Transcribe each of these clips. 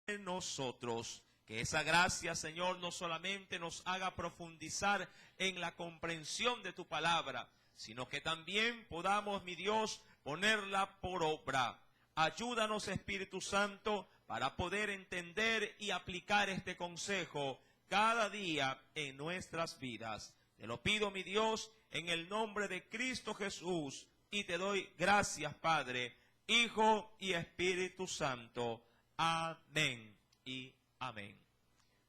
en nosotros. Que esa gracia, Señor, no solamente nos haga profundizar en la comprensión de tu palabra, sino que también podamos, mi Dios, ponerla por obra. Ayúdanos, Espíritu Santo, para poder entender y aplicar este consejo cada día en nuestras vidas. Te lo pido, mi Dios, en el nombre de Cristo Jesús, y te doy gracias, Padre, Hijo y Espíritu Santo. Amén y amén.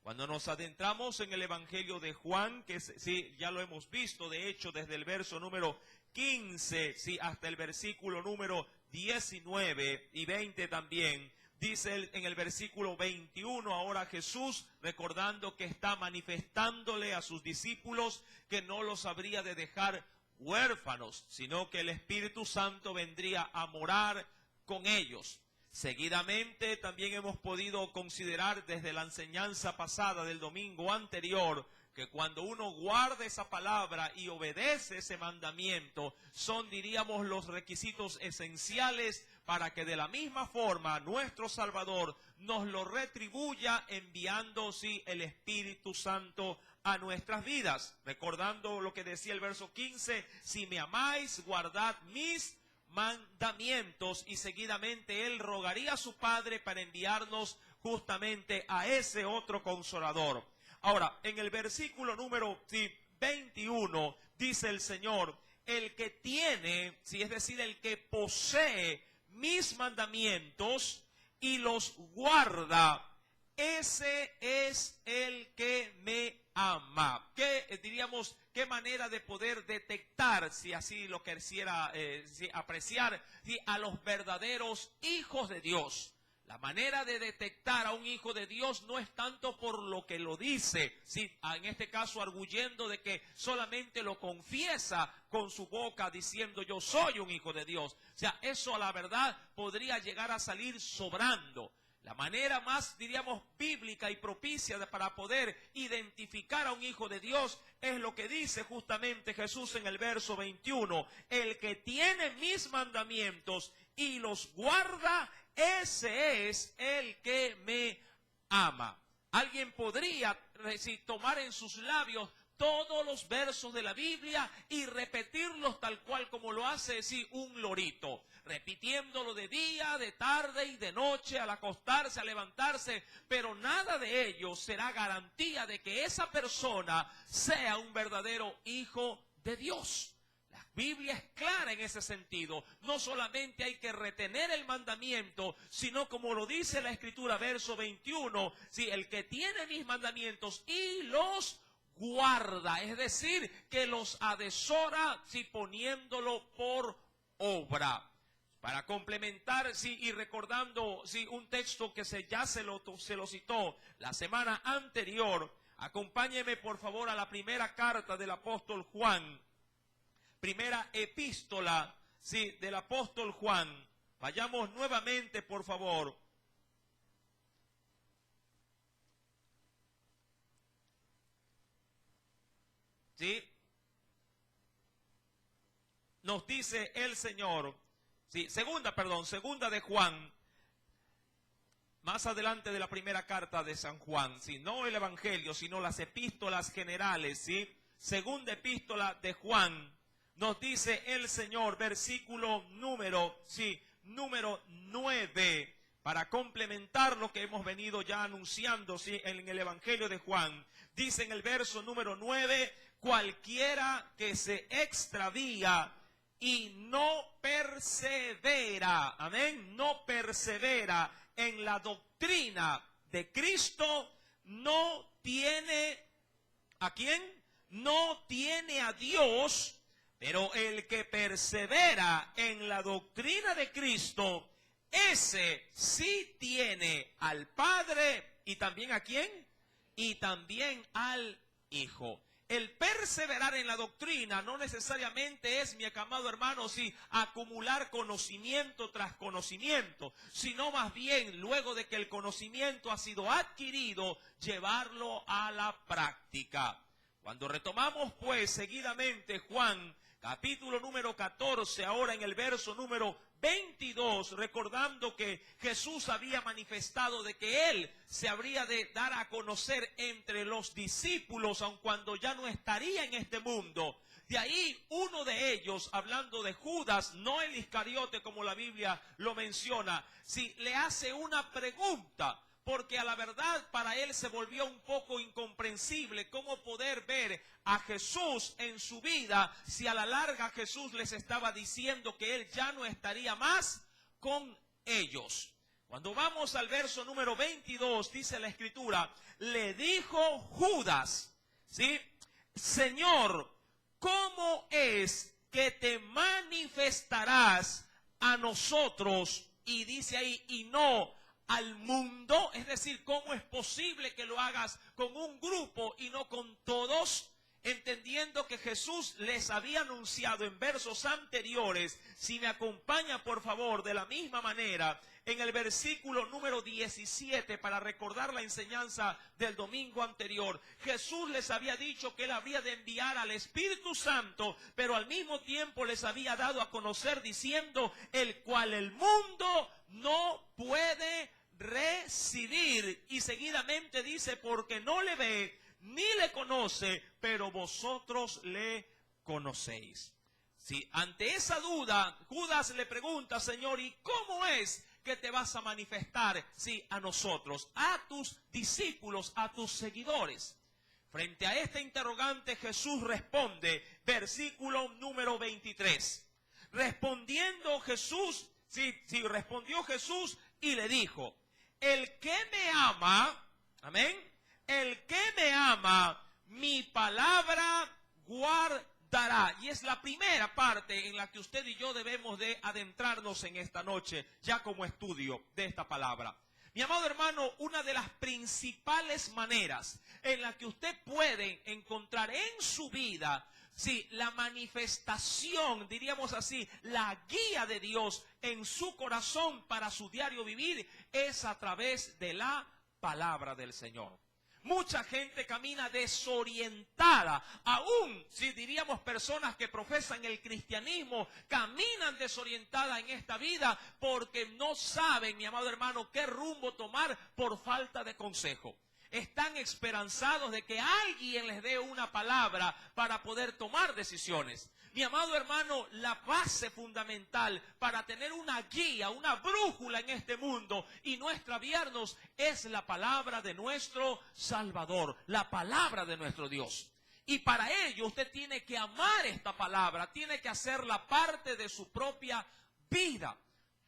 Cuando nos adentramos en el Evangelio de Juan, que sí, ya lo hemos visto, de hecho, desde el verso número 15, sí, hasta el versículo número 19 y 20 también, dice en el versículo 21, ahora Jesús, recordando que está manifestándole a sus discípulos que no los habría de dejar huérfanos, sino que el Espíritu Santo vendría a morar con ellos. Seguidamente también hemos podido considerar desde la enseñanza pasada del domingo anterior que cuando uno guarda esa palabra y obedece ese mandamiento, son, diríamos, los requisitos esenciales para que de la misma forma nuestro Salvador nos lo retribuya enviando, sí, el Espíritu Santo a nuestras vidas. Recordando lo que decía el verso 15, si me amáis, guardad mis mandamientos, y seguidamente él rogaría a su Padre para enviarnos justamente a ese otro Consolador. Ahora, en el versículo número 21 dice el Señor, el que tiene, es decir, el que posee mis mandamientos y los guarda, ese es el que me ama. ¿Qué diríamos? ¿Qué manera de poder detectar, si así lo quisiera apreciar, a los verdaderos hijos de Dios? La manera de detectar a un hijo de Dios no es tanto por lo que lo dice, en este caso arguyendo de que solamente lo confiesa con su boca diciendo yo soy un hijo de Dios. O sea, eso a la verdad podría llegar a salir sobrando. La manera más, diríamos, bíblica y propicia para poder identificar a un hijo de Dios es lo que dice justamente Jesús en el verso 21. El que tiene mis mandamientos y los guarda, ese es el que me ama. Alguien podría tomar en sus labios todos los versos de la Biblia y repetirlos tal cual como lo hace un lorito, repitiéndolo de día, de tarde y de noche, al acostarse, al levantarse, pero nada de ello será garantía de que esa persona sea un verdadero hijo de Dios. La Biblia es clara en ese sentido. No solamente hay que retener el mandamiento, sino como lo dice la Escritura, verso 21, el que tiene mis mandamientos y los guarda, es decir, que los adesora, poniéndolo por obra. Para complementar, y recordando, un texto que ya se lo citó la semana anterior, acompáñeme por favor a la primera carta del apóstol Juan, primera epístola, del apóstol Juan. Vayamos nuevamente, por favor. Nos dice el Señor, segunda de Juan, más adelante de la primera carta de San Juan, no el Evangelio, sino las epístolas generales, segunda epístola de Juan, nos dice el Señor, versículo número 9, para complementar lo que hemos venido ya anunciando, en el Evangelio de Juan, dice en el verso número 9, cualquiera que se extravía y no persevera, amén, no persevera en la doctrina de Cristo, no tiene, ¿a quién? No tiene a Dios, pero el que persevera en la doctrina de Cristo, ese sí tiene al Padre, y también ¿a quién? Y también al Hijo. El perseverar en la doctrina no necesariamente es, mi amado hermano, acumular conocimiento tras conocimiento, sino más bien, luego de que el conocimiento ha sido adquirido, llevarlo a la práctica. Cuando retomamos, pues, seguidamente Juan, capítulo número 14, ahora en el verso número 22, recordando que Jesús había manifestado de que Él se habría de dar a conocer entre los discípulos, aun cuando ya no estaría en este mundo. De ahí uno de ellos, hablando de Judas, no el Iscariote como la Biblia lo menciona, si le hace una pregunta, porque a la verdad para él se volvió un poco incomprensible cómo poder ver a Jesús en su vida si a la larga Jesús les estaba diciendo que él ya no estaría más con ellos. Cuando vamos al verso número 22, dice la Escritura, le dijo Judas, ¿sí? Señor, ¿cómo es que te manifestarás a nosotros? Y dice ahí, y no al mundo. Es decir, ¿cómo es posible que lo hagas con un grupo y no con todos? Entendiendo que Jesús les había anunciado en versos anteriores. Si me acompaña por favor de la misma manera en el versículo número 17 para recordar la enseñanza del domingo anterior. Jesús les había dicho que Él habría de enviar al Espíritu Santo, pero al mismo tiempo les había dado a conocer diciendo, el cual el mundo no puede recibir. Y seguidamente dice, porque no le ve ni le conoce, pero vosotros le conocéis. Sí, ante esa duda, Judas le pregunta, Señor, ¿y cómo es que te vas a manifestar, sí, a nosotros, a tus discípulos, a tus seguidores? Frente a este interrogante, Jesús responde, versículo número 23. Respondiendo Jesús, respondió Jesús y le dijo, el que me ama, amén, el que me ama, mi palabra guardará. Y es la primera parte en la que usted y yo debemos de adentrarnos en esta noche, ya como estudio de esta palabra. Mi amado hermano, una de las principales maneras en la que usted puede encontrar en su vida, sí, la manifestación, diríamos así, la guía de Dios en su corazón para su diario vivir, es a través de la palabra del Señor. Mucha gente camina desorientada, aún si diríamos personas que profesan el cristianismo, caminan desorientadas en esta vida porque no saben, mi amado hermano, qué rumbo tomar por falta de consejo. Están esperanzados de que alguien les dé una palabra para poder tomar decisiones. Mi amado hermano, la base fundamental para tener una guía, una brújula en este mundo y no extraviarnos es la palabra de nuestro Salvador, la palabra de nuestro Dios. Y para ello usted tiene que amar esta palabra, tiene que hacerla parte de su propia vida.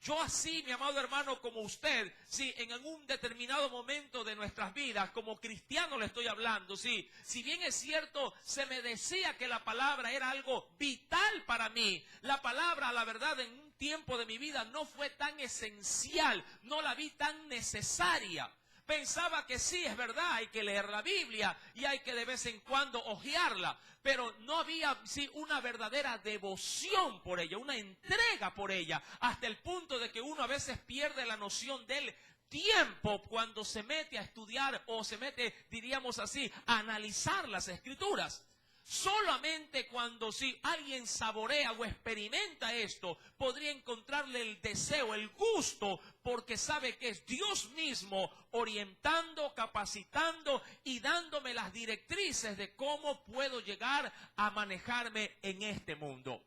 Yo así, mi amado hermano, como usted, sí, en algún determinado momento de nuestras vidas, como cristiano le estoy hablando, sí, si bien es cierto, se me decía que la palabra era algo vital para mí, la palabra, la verdad, en un tiempo de mi vida no fue tan esencial, no la vi tan necesaria. Pensaba que sí, es verdad, hay que leer la Biblia y hay que de vez en cuando hojearla, pero no había sí una verdadera devoción por ella, una entrega por ella, hasta el punto de que uno a veces pierde la noción del tiempo cuando se mete a estudiar o se mete, diríamos así, a analizar las Escrituras. Solamente cuando si alguien saborea o experimenta esto, podría encontrarle el deseo, el gusto, porque sabe que es Dios mismo orientando, capacitando y dándome las directrices de cómo puedo llegar a manejarme en este mundo.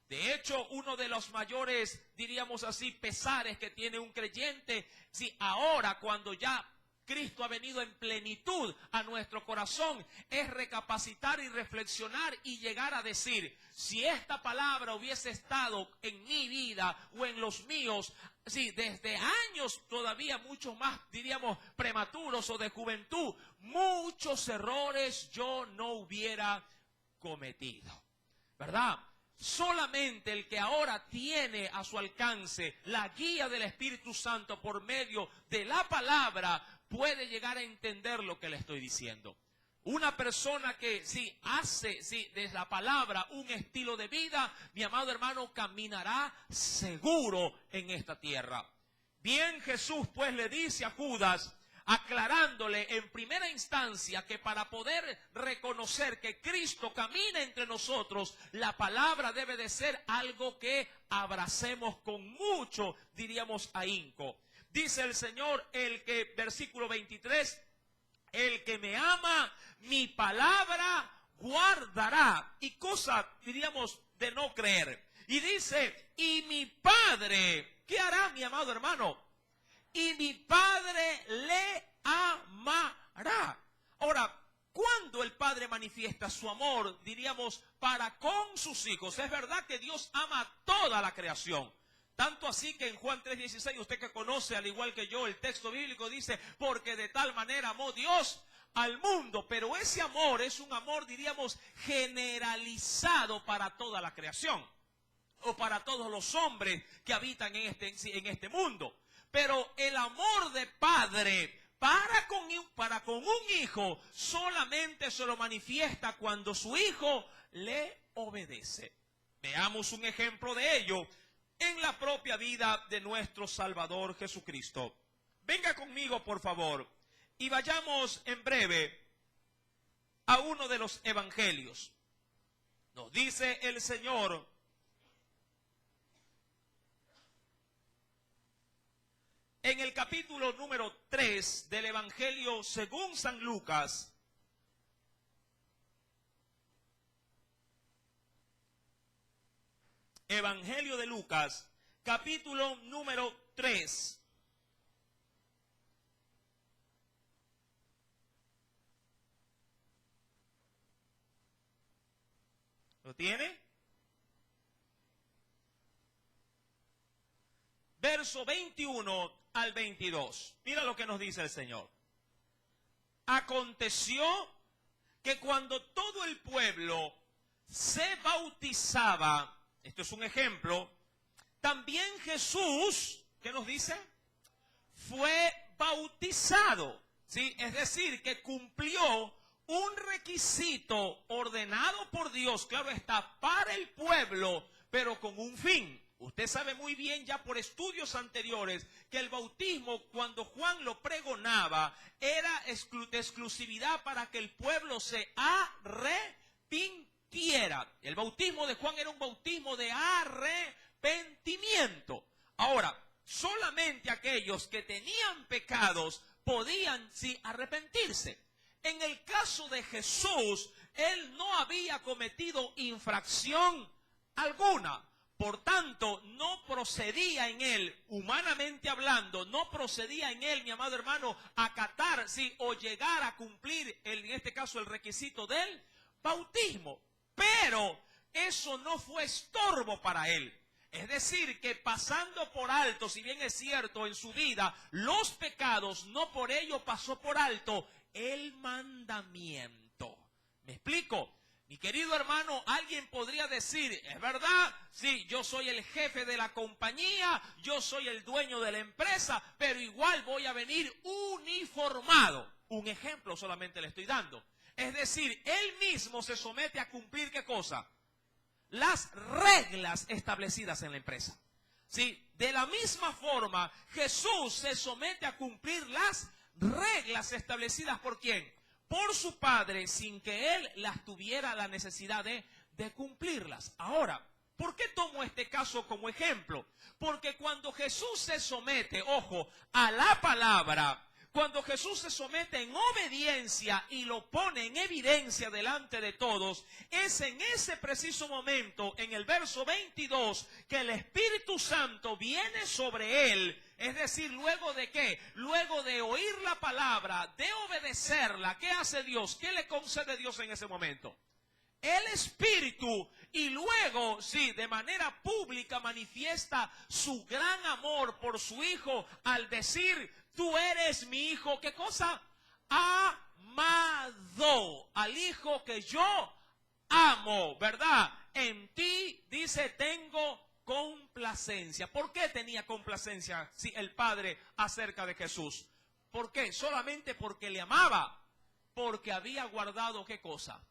De hecho, uno de los mayores, diríamos así, pesares que tiene un creyente, si ahora cuando ya Cristo ha venido en plenitud a nuestro corazón, es recapacitar y reflexionar y llegar a decir, si esta palabra hubiese estado en mi vida o en los míos, sí, desde años todavía mucho más, diríamos, prematuros o de juventud, muchos errores yo no hubiera cometido, ¿verdad? Solamente el que ahora tiene a su alcance la guía del Espíritu Santo por medio de la palabra puede llegar a entender lo que le estoy diciendo. Una persona que hace de la palabra un estilo de vida, mi amado hermano, caminará seguro en esta tierra. Bien, Jesús pues le dice a Judas, aclarándole en primera instancia que para poder reconocer que Cristo camina entre nosotros, la palabra debe de ser algo que abracemos con mucho, diríamos, ahínco. Dice el Señor, versículo 23, el que me ama, mi palabra guardará. Y cosa, diríamos, de no creer. Y dice, y mi Padre, ¿qué hará, mi amado hermano? Y mi Padre le amará. Ahora, ¿cuándo el Padre manifiesta su amor, diríamos, para con sus hijos? Es verdad que Dios ama toda la creación. Tanto así que en Juan 3:16, usted que conoce al igual que yo el texto bíblico, dice, porque de tal manera amó Dios al mundo. Pero ese amor es un amor, diríamos, generalizado para toda la creación, o para todos los hombres que habitan en este mundo. Pero el amor de padre para con un hijo solamente se lo manifiesta cuando su hijo le obedece. Veamos un ejemplo de ello en la propia vida de nuestro Salvador Jesucristo. Venga conmigo, por favor, y vayamos en breve a uno de los evangelios. Nos dice el Señor, en el capítulo número 3 del Evangelio según San Lucas, Evangelio de Lucas, capítulo número 3. ¿Lo tiene? Verso 21 al 22. Mira lo que nos dice el Señor. Aconteció que cuando todo el pueblo se bautizaba, esto es un ejemplo, también Jesús, ¿qué nos dice? Fue bautizado, ¿sí? Es decir, que cumplió un requisito ordenado por Dios, claro está, para el pueblo, pero con un fin. Usted sabe muy bien ya por estudios anteriores que el bautismo, cuando Juan lo pregonaba, era de exclusividad para que el pueblo se arrepintiera. El bautismo de Juan era un bautismo de arrepentimiento. Ahora, solamente aquellos que tenían pecados podían sí arrepentirse. En el caso de Jesús, él no había cometido infracción alguna. Por tanto, no procedía en él, humanamente hablando, no procedía en él, mi amado hermano, acatar, sí, o llegar a cumplir, en este caso, el requisito del bautismo. Pero eso no fue estorbo para él. Es decir, que pasando por alto, si bien es cierto en su vida, los pecados, no por ello pasó por alto el mandamiento. ¿Me explico? Mi querido hermano, alguien podría decir, es verdad, sí, yo soy el jefe de la compañía, yo soy el dueño de la empresa, pero igual voy a venir uniformado. Un ejemplo solamente le estoy dando. Es decir, él mismo se somete a cumplir, ¿qué cosa? Las reglas establecidas en la empresa. ¿Sí? De la misma forma, Jesús se somete a cumplir las reglas establecidas ¿por quién? Por su Padre, sin que él las tuviera la necesidad de cumplirlas. Ahora, ¿por qué tomo este caso como ejemplo? Porque cuando Jesús se somete, ojo, a la palabra, cuando Jesús se somete en obediencia y lo pone en evidencia delante de todos, es en ese preciso momento, en el verso 22, que el Espíritu Santo viene sobre él. Es decir, ¿luego de qué? Luego de oír la palabra, de obedecerla, ¿qué hace Dios? ¿Qué le concede Dios en ese momento? El Espíritu, y luego, sí, de manera pública manifiesta su gran amor por su Hijo al decir, tú eres mi Hijo, ¿qué cosa? Amado, al Hijo que yo amo, ¿verdad? En ti, dice, tengo complacencia. ¿Por qué tenía complacencia el Padre acerca de Jesús? ¿Por qué? Solamente porque le amaba, porque había guardado ¿qué cosa?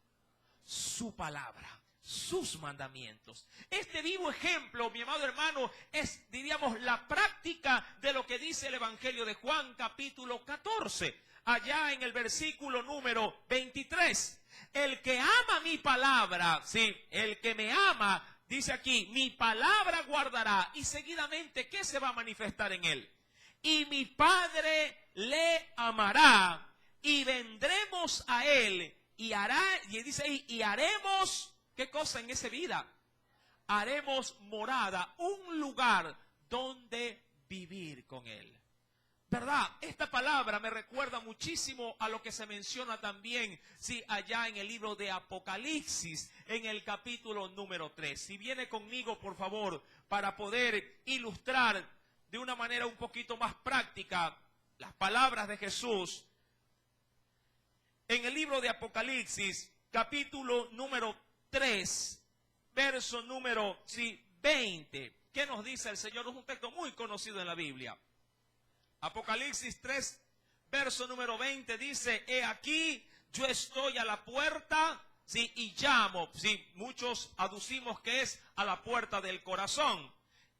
Su palabra. sus mandamientos. Este vivo ejemplo, mi amado hermano, es, diríamos, la práctica de lo que dice el Evangelio de Juan, capítulo 14, allá en el versículo número 23. El que ama mi palabra, sí, el que me ama, dice aquí, mi palabra guardará. Y seguidamente, ¿qué se va a manifestar en él? Y mi Padre le amará, y vendremos a él, y dice ahí, y haremos, ¿qué cosa en esa vida? Haremos morada, un lugar donde vivir con él. ¿Verdad? Esta palabra me recuerda muchísimo a lo que se menciona también, sí, allá en el libro de Apocalipsis, en el capítulo número 3. Si viene conmigo, por favor, para poder ilustrar de una manera un poquito más práctica las palabras de Jesús. En el libro de Apocalipsis, capítulo número 3, verso número 20. ¿Qué nos dice el Señor? Es un texto muy conocido en la Biblia. Apocalipsis 3, verso número 20 dice, he aquí, yo estoy a la puerta, sí, y llamo. Sí, muchos aducimos que es a la puerta del corazón.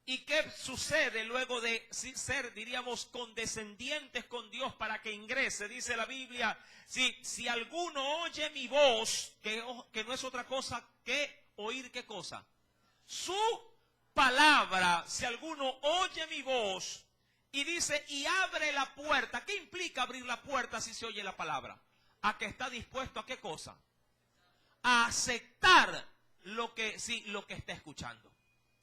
¿Y qué sucede luego de ser, diríamos, condescendientes con Dios para que ingrese? Dice la Biblia, si alguno oye mi voz, que no es otra cosa que oír, ¿qué cosa? Su palabra. Si alguno oye mi voz y dice, y abre la puerta. ¿Qué implica abrir la puerta si se oye la palabra? A que está dispuesto a ¿qué cosa? A aceptar lo que está escuchando.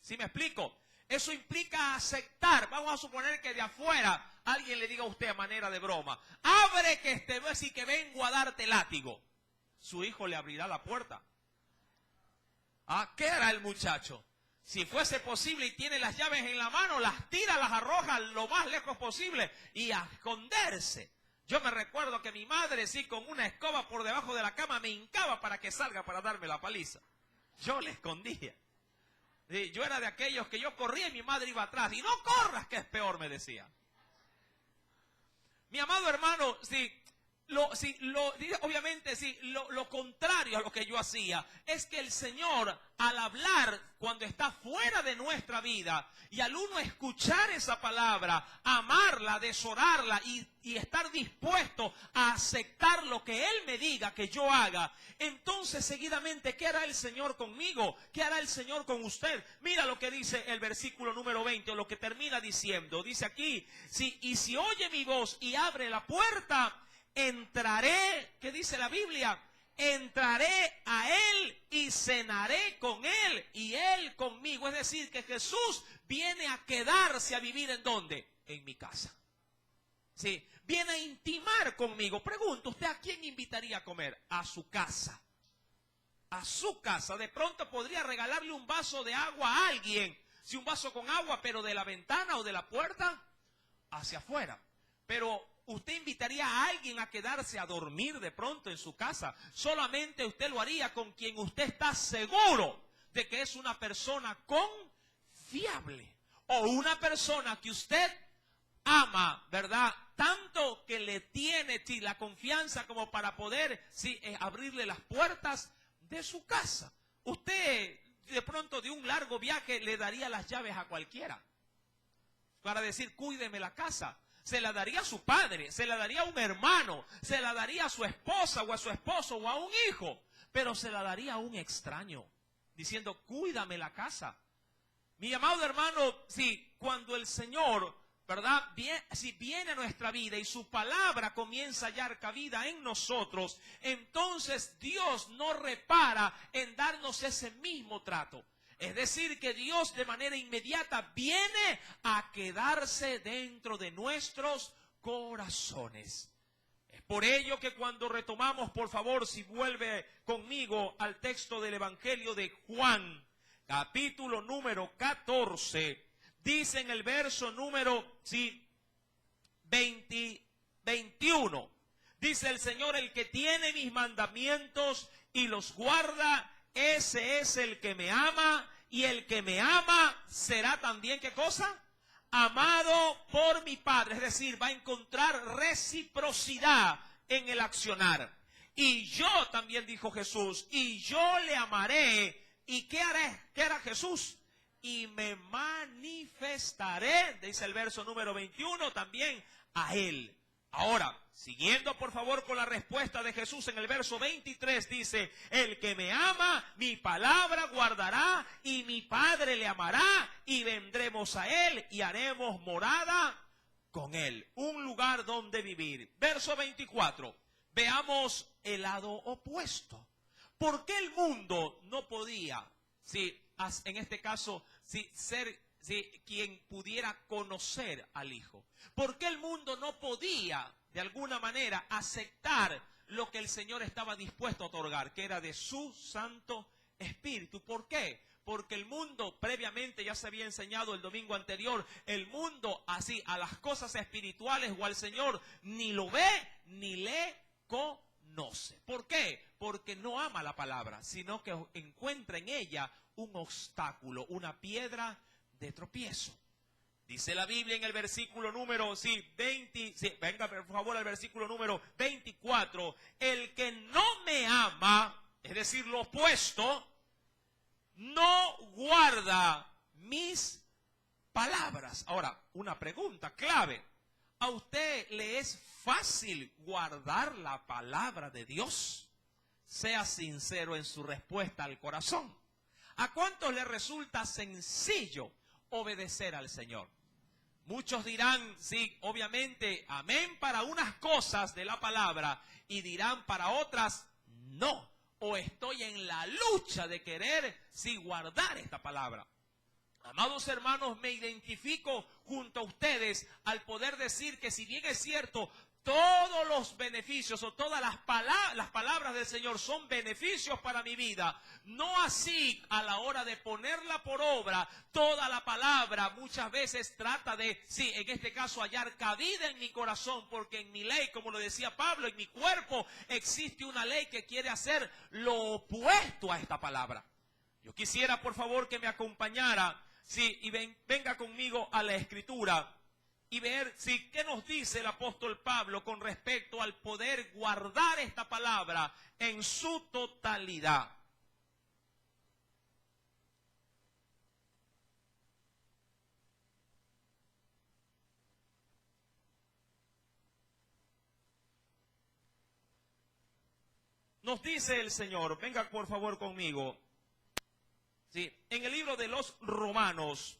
¿Sí me explico? Eso implica aceptar. Vamos a suponer que de afuera alguien le diga a usted a manera de broma, abre que te ves y que vengo a darte látigo. Su hijo le abrirá la puerta. ¿Qué hará el muchacho? Si fuese posible y tiene las llaves en la mano, las tira, las arroja lo más lejos posible y a esconderse. Yo me recuerdo que mi madre, sí, con una escoba por debajo de la cama me hincaba para que salga para darme la paliza. Yo le escondía. Sí, yo era de aquellos que yo corría y mi madre iba atrás. Y no corras, que es peor, me decía. Mi amado hermano, obviamente, lo contrario a lo que yo hacía es que el Señor, al hablar cuando está fuera de nuestra vida y al uno escuchar esa palabra, amarla, desorarla y estar dispuesto a aceptar lo que Él me diga que yo haga, entonces seguidamente, ¿qué hará el Señor conmigo? ¿Qué hará el Señor con usted? Mira lo que dice el versículo número 20, o lo que termina diciendo. Dice aquí, y si oye mi voz y abre la puerta, entraré, ¿qué dice la Biblia? Entraré a Él y cenaré con Él y Él conmigo. Es decir, que Jesús viene a quedarse a vivir ¿en dónde? En mi casa. Sí, viene a intimar conmigo. Pregunto, ¿usted a quién invitaría a comer? A su casa. A su casa. De pronto podría regalarle un vaso de agua a alguien. Sí, un vaso con agua, pero de la ventana o de la puerta hacia afuera. Pero usted invitaría a alguien a quedarse a dormir de pronto en su casa. Solamente usted lo haría con quien usted está seguro de que es una persona confiable. O una persona que usted ama, ¿verdad? Tanto que le tiene la confianza como para poder abrirle las puertas de su casa. Usted de pronto de un largo viaje le daría las llaves a cualquiera para decir, cuídeme la casa. Se la daría a su padre, se la daría a un hermano, se la daría a su esposa o a su esposo o a un hijo, pero se la daría a un extraño, diciendo, cuídame la casa. Mi amado hermano, cuando el Señor, ¿verdad? Si viene a nuestra vida y su palabra comienza a hallar cabida en nosotros, entonces Dios no repara en darnos ese mismo trato. Es decir, que Dios de manera inmediata viene a quedarse dentro de nuestros corazones. Es por ello que cuando retomamos, por favor, si vuelve conmigo al texto del Evangelio de Juan, capítulo número 14, dice en el verso número 21, dice el Señor, el que tiene mis mandamientos y los guarda, ese es el que me ama, y el que me ama será también, ¿qué cosa? Amado por mi Padre. Es decir, va a encontrar reciprocidad en el accionar. Y yo también, dijo Jesús, y yo le amaré ¿Y qué haré? ¿Qué hará Jesús? Y me manifestaré, dice el verso número 21, también a Él. Ahora, siguiendo por favor con la respuesta de Jesús en el verso 23, dice, el que me ama, mi palabra guardará, y mi Padre le amará, y vendremos a Él, y haremos morada con Él. Un lugar donde vivir. Verso 24, veamos el lado opuesto. ¿Por qué el mundo no podía, en este caso, ser quien pudiera conocer al Hijo? ¿Por qué el mundo no podía, de alguna manera, aceptar lo que el Señor estaba dispuesto a otorgar, que era de su Santo Espíritu? ¿Por qué? Porque el mundo, previamente ya se había enseñado el domingo anterior, el mundo así, a las cosas espirituales o al Señor, ni lo ve ni le conoce. ¿Por qué? Porque no ama la palabra, sino que encuentra en ella un obstáculo, una piedra de tropiezo. Dice la Biblia en el versículo número 20, venga por favor al versículo número 24, el que no me ama, es decir, lo opuesto, no guarda mis palabras. Ahora, una pregunta clave. ¿A usted le es fácil guardar la palabra de Dios? Sea sincero en su respuesta al corazón. ¿A cuántos le resulta sencillo obedecer al Señor? Muchos dirán, sí, obviamente, amén para unas cosas de la palabra y dirán para otras, no. O estoy en la lucha de querer, guardar esta palabra. Amados hermanos, me identifico junto a ustedes al poder decir que si bien es cierto, todos los beneficios o todas las palabras del Señor son beneficios para mi vida, no así a la hora de ponerla por obra. Toda la palabra muchas veces trata de, en este caso, hallar cabida en mi corazón, porque en mi ley, como lo decía Pablo, en mi cuerpo existe una ley que quiere hacer lo opuesto a esta palabra. Yo quisiera, por favor, que me acompañara, y venga conmigo a la Escritura y ver, qué nos dice el apóstol Pablo con respecto al poder guardar esta palabra en su totalidad. Nos dice el Señor, venga por favor conmigo, en el libro de los Romanos,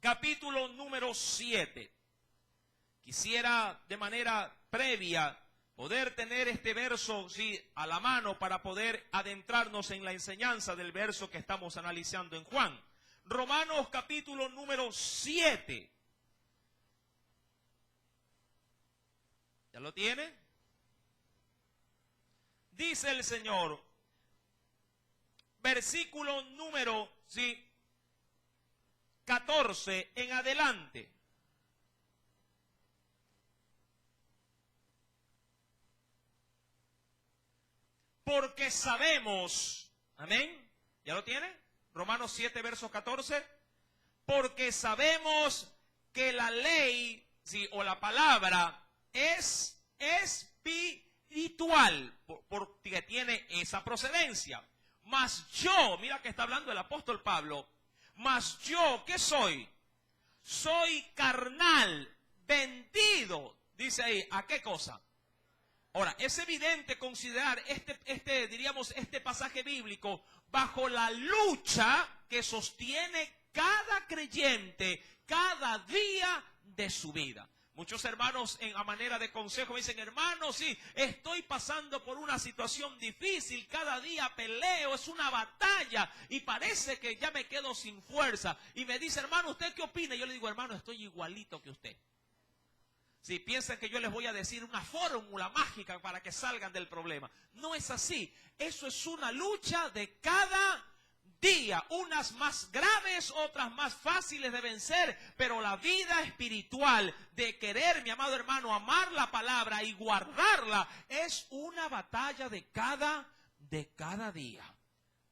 capítulo número 7. Quisiera de manera previa poder tener este verso a la mano para poder adentrarnos en la enseñanza del verso que estamos analizando en Juan. Romanos capítulo número 7. ¿Ya lo tiene? Dice el Señor, versículo número 14 en adelante. Porque sabemos, amén, ¿ya lo tiene? Romanos 7, verso 14. Porque sabemos que la ley, o la palabra, es espiritual, porque tiene esa procedencia. Mas yo, mira que está hablando el apóstol Pablo, mas yo, ¿qué soy? Soy carnal, vendido, dice ahí, ¿a qué cosa? Ahora, es evidente considerar este pasaje bíblico bajo la lucha que sostiene cada creyente cada día de su vida. Muchos hermanos a manera de consejo me dicen, hermano, estoy pasando por una situación difícil, cada día peleo, es una batalla y parece que ya me quedo sin fuerza. Y me dice, hermano, ¿usted qué opina? Y yo le digo, hermano, estoy igualito que usted. Si piensan que yo les voy a decir una fórmula mágica para que salgan del problema. No es así. Eso es una lucha de cada día. Unas más graves, otras más fáciles de vencer. Pero la vida espiritual de querer, mi amado hermano, amar la palabra y guardarla es una batalla de cada día.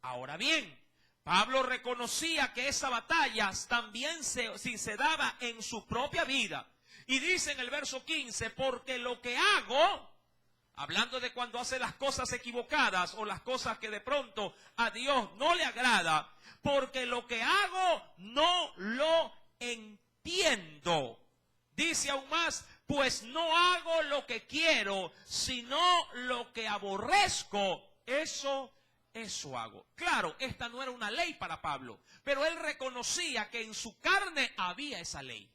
Ahora bien, Pablo reconocía que esa batalla también se daba en su propia vida. Y dice en el verso 15, porque lo que hago, hablando de cuando hace las cosas equivocadas o las cosas que de pronto a Dios no le agrada, porque lo que hago no lo entiendo. Dice aún más, pues no hago lo que quiero, sino lo que aborrezco, eso hago. Claro, esta no era una ley para Pablo, pero él reconocía que en su carne había esa ley.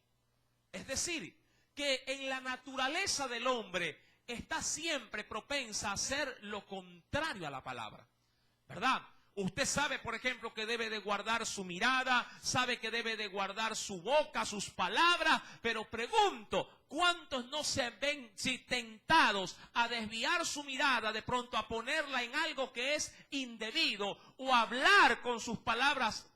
Es decir, que en la naturaleza del hombre está siempre propensa a hacer lo contrario a la palabra, ¿verdad? Usted sabe, por ejemplo, que debe de guardar su mirada, sabe que debe de guardar su boca, sus palabras, pero pregunto, ¿cuántos no se ven tentados a desviar su mirada, de pronto a ponerla en algo que es indebido o a hablar con sus palabras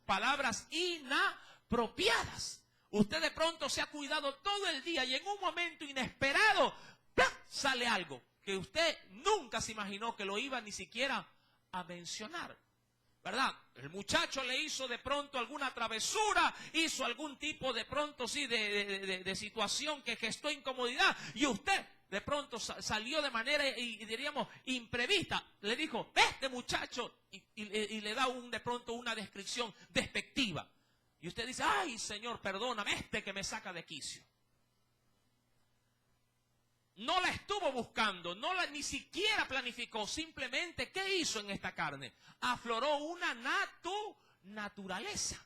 inapropiadas? Usted de pronto se ha cuidado todo el día y en un momento inesperado ¡plá!, sale algo que usted nunca se imaginó que lo iba ni siquiera a mencionar, ¿verdad? El muchacho le hizo de pronto alguna travesura, hizo algún tipo de pronto sí de situación que gestó incomodidad y usted de pronto salió de manera, y diríamos, imprevista. Le dijo, este muchacho, y le da de pronto una descripción despectiva. Y usted dice, ay Señor, perdóname, que me saca de quicio. No la estuvo buscando, ni siquiera planificó, simplemente, ¿qué hizo en esta carne? Afloró una naturaleza.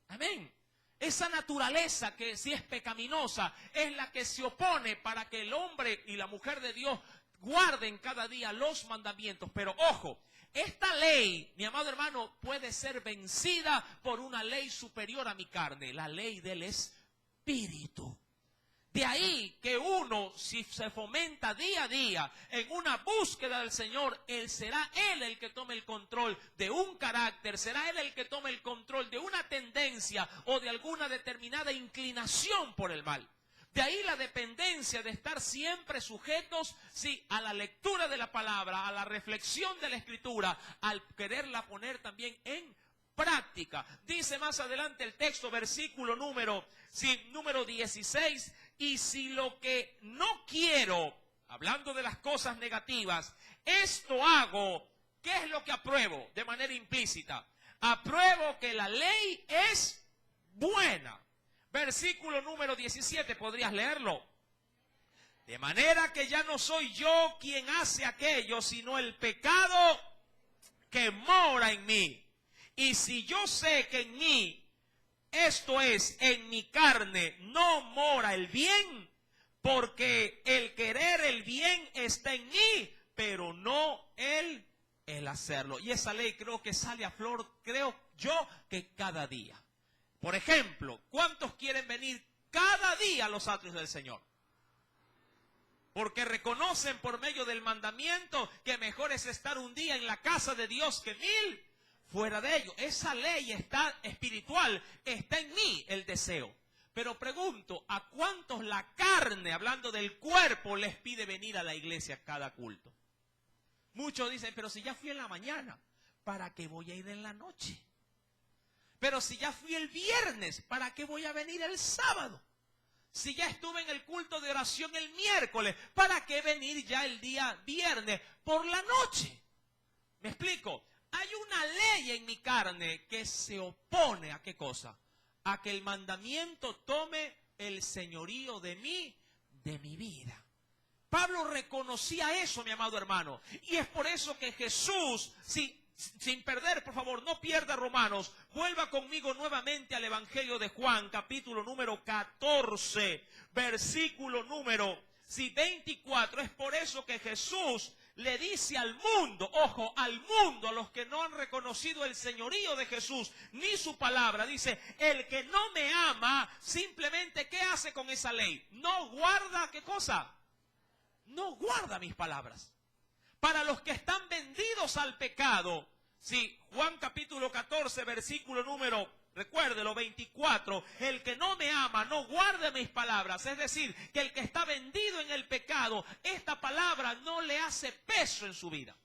Amén. Esa naturaleza que si es pecaminosa, es la que se opone para que el hombre y la mujer de Dios guarden cada día los mandamientos. Pero ojo, esta ley, mi amado hermano, puede ser vencida por una ley superior a mi carne, la ley del Espíritu. De ahí que uno, si se fomenta día a día en una búsqueda del Señor, será Él el que tome el control de un carácter, será Él el que tome el control de una tendencia o de alguna determinada inclinación por el mal. De ahí la dependencia de estar siempre sujetos, sí, a la lectura de la palabra, a la reflexión de la Escritura, al quererla poner también en práctica. Dice más adelante el texto, versículo número 16, y si lo que no quiero, hablando de las cosas negativas, esto hago, ¿qué es lo que apruebo? De manera implícita, apruebo que la ley es buena. Versículo número 17, ¿podrías leerlo? De manera que ya no soy yo quien hace aquello, sino el pecado que mora en mí. Y si yo sé que en mí, esto es, en mi carne, no mora el bien, porque el querer el bien está en mí, pero no el hacerlo. Y esa ley creo que sale a flor, creo yo, que cada día. Por ejemplo, ¿cuántos quieren venir cada día a los atrios del Señor? Porque reconocen por medio del mandamiento que mejor es estar un día en la casa de Dios que 1000 fuera de ello. Esa ley está espiritual, está en mí el deseo. Pero pregunto, ¿a cuántos la carne, hablando del cuerpo, les pide venir a la iglesia cada culto? Muchos dicen, pero si ya fui en la mañana, ¿para qué voy a ir en la noche? Pero si ya fui el viernes, ¿para qué voy a venir el sábado? Si ya estuve en el culto de oración el miércoles, ¿para qué venir ya el día viernes por la noche? ¿Me explico? Hay una ley en mi carne que se opone a ¿qué cosa? A que el mandamiento tome el señorío de mi vida. Pablo reconocía eso, mi amado hermano. Y es por eso que Jesús, sin perder, por favor, no pierda Romanos, vuelva conmigo nuevamente al Evangelio de Juan, capítulo número 14, versículo número 24. Es por eso que Jesús le dice al mundo, ojo, al mundo, a los que no han reconocido el señorío de Jesús, ni su palabra, dice, el que no me ama, simplemente, ¿qué hace con esa ley? No guarda, ¿qué cosa? No guarda mis palabras. Para los que están vendidos al pecado, sí, Juan capítulo 14, versículo número, recuérdelo, 24, el que no me ama, no guarde mis palabras. Es decir, que el que está vendido en el pecado, esta palabra no le hace peso en su vida.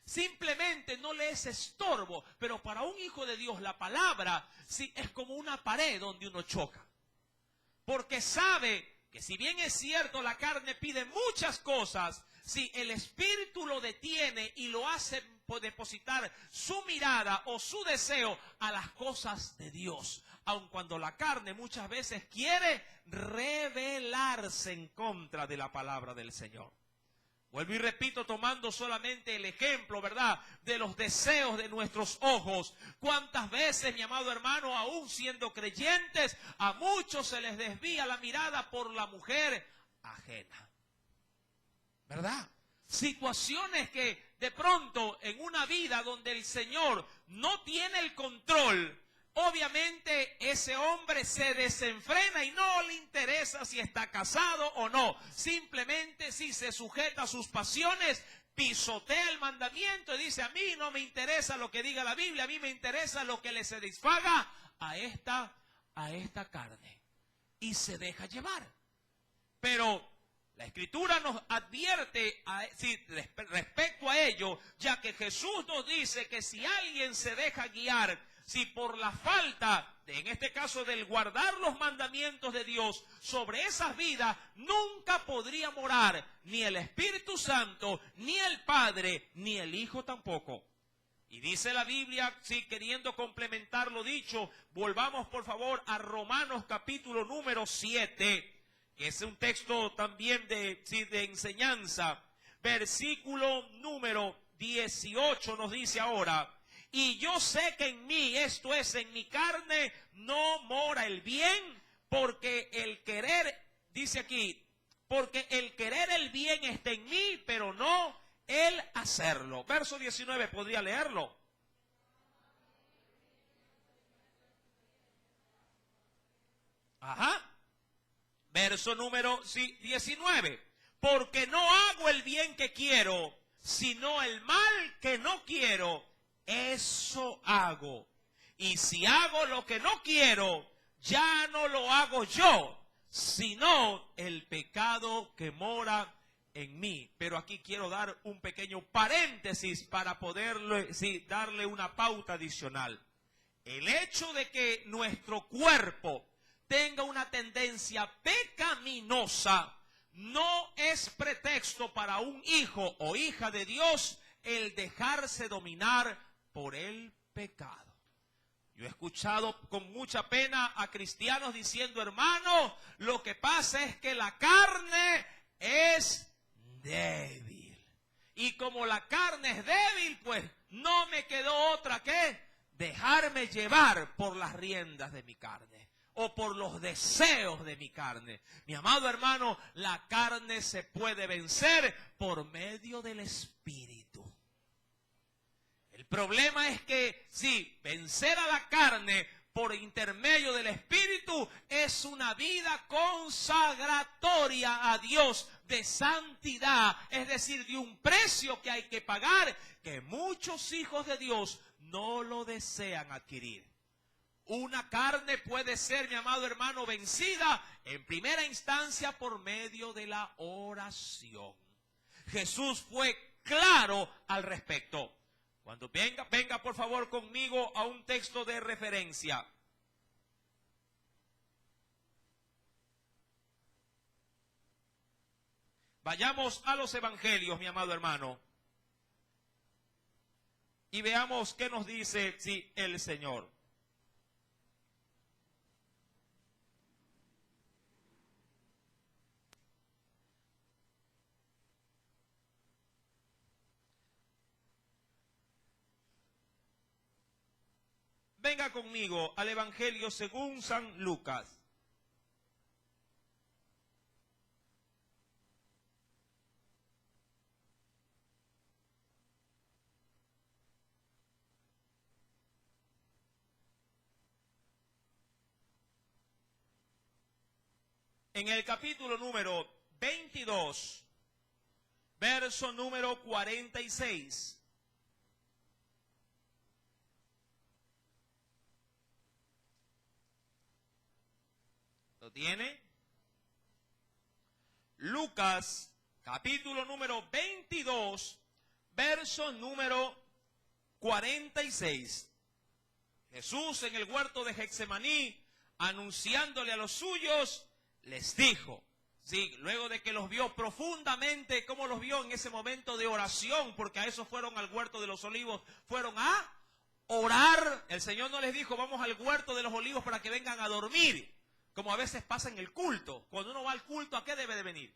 Simplemente no le es estorbo, pero para un hijo de Dios la palabra, sí, es como una pared donde uno choca. Porque sabe que si bien es cierto la carne pide muchas cosas, si el Espíritu lo detiene y lo hace depositar su mirada o su deseo a las cosas de Dios, aun cuando la carne muchas veces quiere rebelarse en contra de la palabra del Señor. Vuelvo y repito, tomando solamente el ejemplo, ¿verdad?, de los deseos de nuestros ojos. ¿Cuántas veces, mi amado hermano, aún siendo creyentes, a muchos se les desvía la mirada por la mujer ajena? ¿Verdad? Situaciones que de pronto en una vida donde el Señor no tiene el control, obviamente ese hombre se desenfrena y no le interesa si está casado o no. Simplemente si se sujeta a sus pasiones, pisotea el mandamiento y dice: a mí no me interesa lo que diga la Biblia, a mí me interesa lo que le satisfaga a esta carne. Y se deja llevar. Pero la Escritura nos advierte respecto a ello, ya que Jesús nos dice que si alguien se deja guiar, si por la falta, en este caso del guardar los mandamientos de Dios, sobre esas vidas nunca podría morar ni el Espíritu Santo, ni el Padre, ni el Hijo tampoco. Y dice la Biblia, queriendo complementar lo dicho, volvamos por favor a Romanos capítulo número 7, que es un texto también de enseñanza. Versículo número 18 nos dice ahora: y yo sé que en mí, esto es, en mi carne, no mora el bien, porque el querer, dice aquí, porque el querer el bien está en mí, pero no el hacerlo. Verso 19, ¿podría leerlo? Ajá. Verso número 19. Porque no hago el bien que quiero, sino el mal que no quiero, eso hago. Y si hago lo que no quiero, ya no lo hago yo, sino el pecado que mora en mí. Pero aquí quiero dar un pequeño paréntesis para poderle darle una pauta adicional. El hecho de que nuestro cuerpo tenga una tendencia pecaminosa no es pretexto para un hijo o hija de Dios el dejarse dominar por el pecado. Yo he escuchado con mucha pena a cristianos diciendo: hermano, lo que pasa es que la carne es débil. Y como la carne es débil, pues no me quedó otra que dejarme llevar por las riendas de mi carne o por los deseos de mi carne. Mi amado hermano, la carne se puede vencer por medio del Espíritu. El problema es que vencer a la carne por intermedio del Espíritu es una vida consagratoria a Dios, de santidad, es decir, de un precio que hay que pagar, que muchos hijos de Dios no lo desean adquirir. Una carne puede ser, mi amado hermano, vencida en primera instancia por medio de la oración. Jesús fue claro al respecto. Cuando venga por favor conmigo a un texto de referencia. Vayamos a los evangelios, mi amado hermano, y veamos qué nos dice el Señor. Venga conmigo al Evangelio según San Lucas. En el capítulo número 22, verso número 46. ¿Lo tiene? Lucas, capítulo número 22, verso número 46. Jesús en el huerto de Getsemaní, anunciándole a los suyos, les dijo: sí, luego de que los vio profundamente, ¿cómo los vio en ese momento de oración? Porque a eso fueron al huerto de los olivos, fueron a orar. El Señor no les dijo, vamos al huerto de los olivos para que vengan a dormir, como a veces pasa en el culto. Cuando uno va al culto, ¿a qué debe de venir?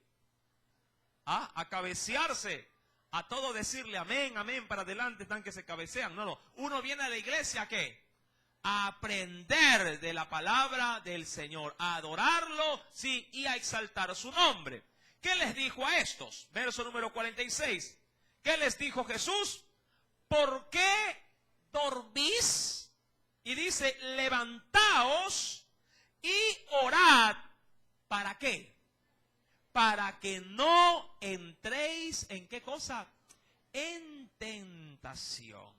A cabecearse, a todo decirle amén, amén, para adelante están que se cabecean. No, uno viene a la iglesia ¿a qué? A aprender de la palabra del Señor, a adorarlo, sí, y a exaltar su nombre. ¿Qué les dijo a estos? Verso número 46. ¿Qué les dijo Jesús? ¿Por qué dormís? Y dice, levantaos y orad. ¿Para qué? Para que no entréis en ¿qué cosa? En tentación.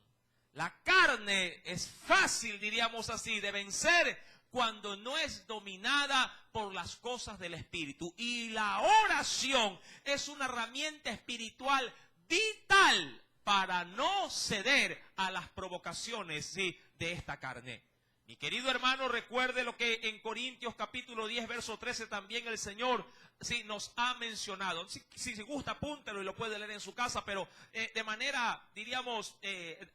La carne es fácil, diríamos así, de vencer cuando no es dominada por las cosas del Espíritu. Y la oración es una herramienta espiritual vital para no ceder a las provocaciones, sí, de esta carne. Mi querido hermano, recuerde lo que en Corintios capítulo 10, verso 13 también el Señor sí nos ha mencionado. Si gusta, apúntelo y lo puede leer en su casa, pero de manera, diríamos,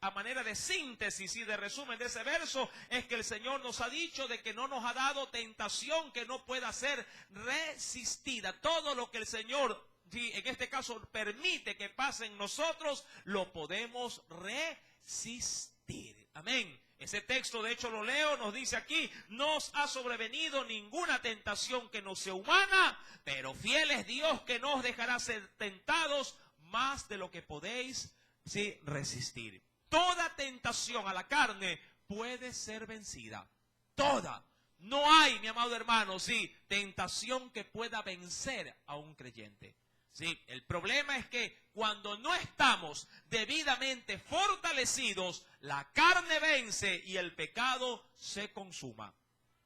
a manera de síntesis y de resumen de ese verso, es que el Señor nos ha dicho de que no nos ha dado tentación que no pueda ser resistida. Todo lo que el Señor, sí, en este caso, permite que pase en nosotros, lo podemos resistir. Amén. Ese texto, de hecho lo leo, nos dice aquí, no os ha sobrevenido ninguna tentación que no sea humana, pero fiel es Dios que no os dejará ser tentados más de lo que podéis sí, resistir. Toda tentación a la carne puede ser vencida. Toda. No hay, mi amado hermano, sí, tentación que pueda vencer a un creyente. Sí, el problema es que cuando no estamos debidamente fortalecidos, la carne vence y el pecado se consuma.